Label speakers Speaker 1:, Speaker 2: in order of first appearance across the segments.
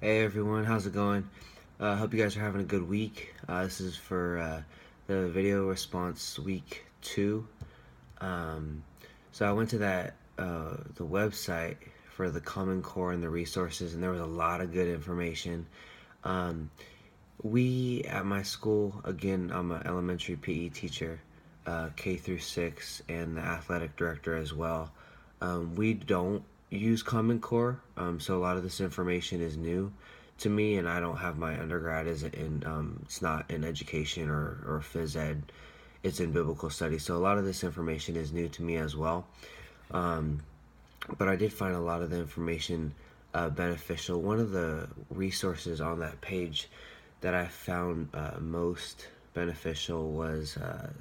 Speaker 1: Hey everyone, how's it going? Hope you guys are having a good week. This is for the video response week 2. Um, so I went to the website for the Common Core and the resources, and there was a lot of good information. Um, we at my school, again, I'm an elementary PE teacher, K through 6, and the athletic director as well. We don't use Common Core, so a lot of this information is new to me, and I don't have my undergrad is in it's not in education or phys ed, it's in biblical studies. So a lot of this information is new to me as well. Um, but I did find a lot of the information beneficial. One of the resources on that page that I found most beneficial was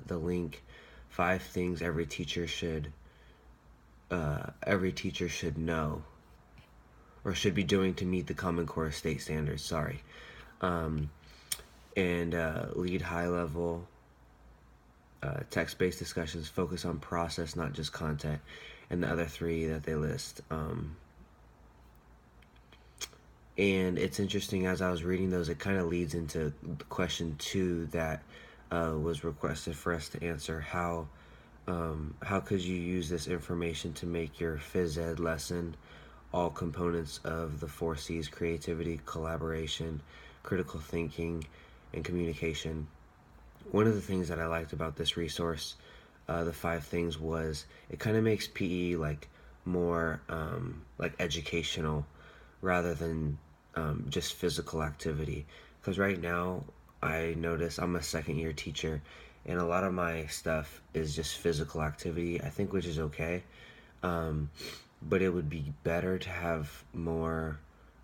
Speaker 1: the link 5 things every teacher should know or should be doing to meet the Common Core state standards. Sorry, um, and lead high level text-based discussions, focus on process, not just content, and the other 3 that they list. And it's interesting, as I was reading those, it kind of leads into question 2 that was requested for us to answer. How could you use this information to make your phys ed lesson all components of the 4 C's: creativity, collaboration, critical thinking, and communication? One of the things that I liked about this resource, the 5 things, was it kind of makes PE like more like educational rather than just physical activity. Because right now, I notice I'm a second year teacher, and a lot of my stuff is just physical activity, I think, which is okay. Um, but it would be better to have more,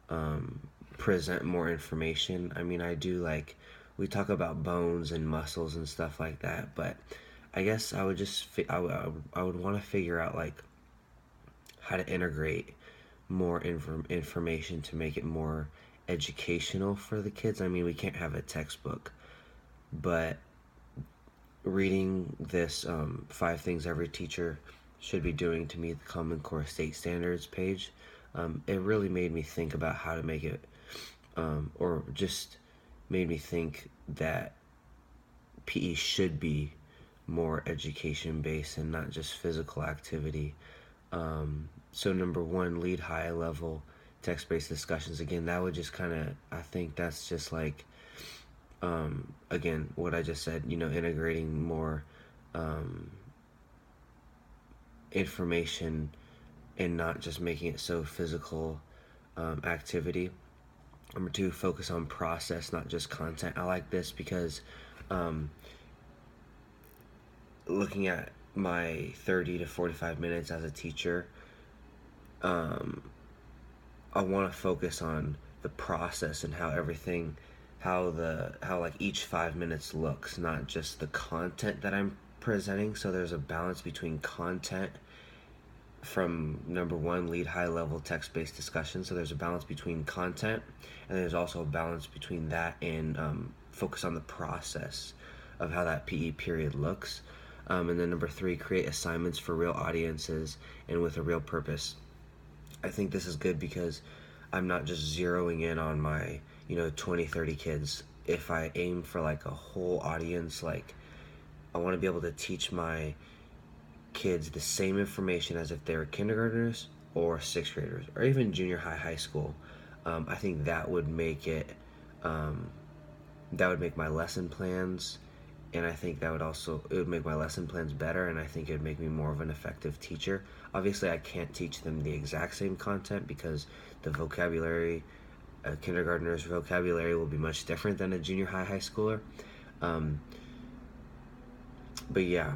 Speaker 1: um, present more information. I mean, I do like, we talk about bones and muscles and stuff like that, but I guess I would just, I would want to figure out like how to integrate more information to make it more educational for the kids. I mean, we can't have a textbook, but reading this 5 things every teacher should be doing to meet the Common Core state standards page, it really made me think about how to make it, or just made me think that PE should be more education based and not just physical activity. So number 1, lead high level text-based discussions. Again, that would just kind of, I think that's just like, again, what I just said, integrating more um, information and not just making it so physical activity. Number 2, focus on process, not just content. I like this because um, looking at my 30 to 45 minutes as a teacher, um, I want to focus on the process and how everything, how like each 5 minutes looks, not just the content that I'm presenting. So there's a balance between content from number 1, lead high level text based discussion. So there's a balance between content, and there's also a balance between that and focus on the process of how that PE period looks. And then number 3, create assignments for real audiences and with a real purpose. I think this is good because I'm not just zeroing in on my 20, 30 kids. If I aim for like a whole audience, like I want to be able to teach my kids the same information as if they were kindergartners or 6th graders or even junior high school. I think that would make it, um, that would make my lesson plans, and I think that would also, it would make my lesson plans better, and I think it would make me more of an effective teacher. Obviously, I can't teach them the exact same content because the vocabulary, a kindergartner's vocabulary will be much different than a junior high schooler. Um, but yeah,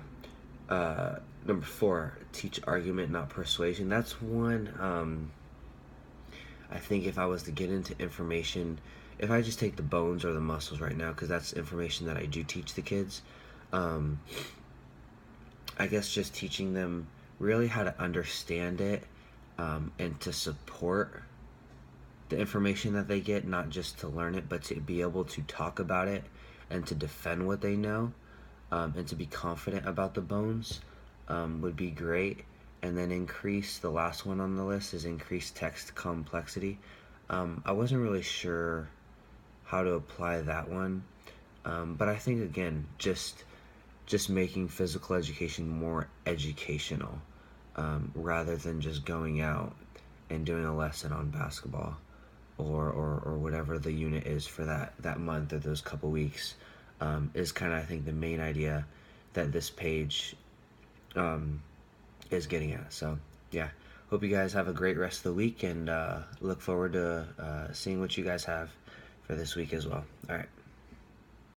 Speaker 1: number 4, teach argument, not persuasion. That's one. I think if I was to get into information, if I just take the bones or the muscles right now, because that's information that I do teach the kids, um, I guess just teaching them really how to understand it, and to support the information that they get, not just to learn it, but to be able to talk about it and to defend what they know, and to be confident about the bones, would be great. And then increase, the last one on the list is increase text complexity. I wasn't really sure how to apply that one, but I think again, just making physical education more educational, rather than just going out and doing a lesson on basketball, or whatever the unit is for that month or those couple weeks, is kind of, I think, the main idea that this page is getting at. So yeah, hope you guys have a great rest of the week, and look forward to seeing what you guys have for this week as well. All right.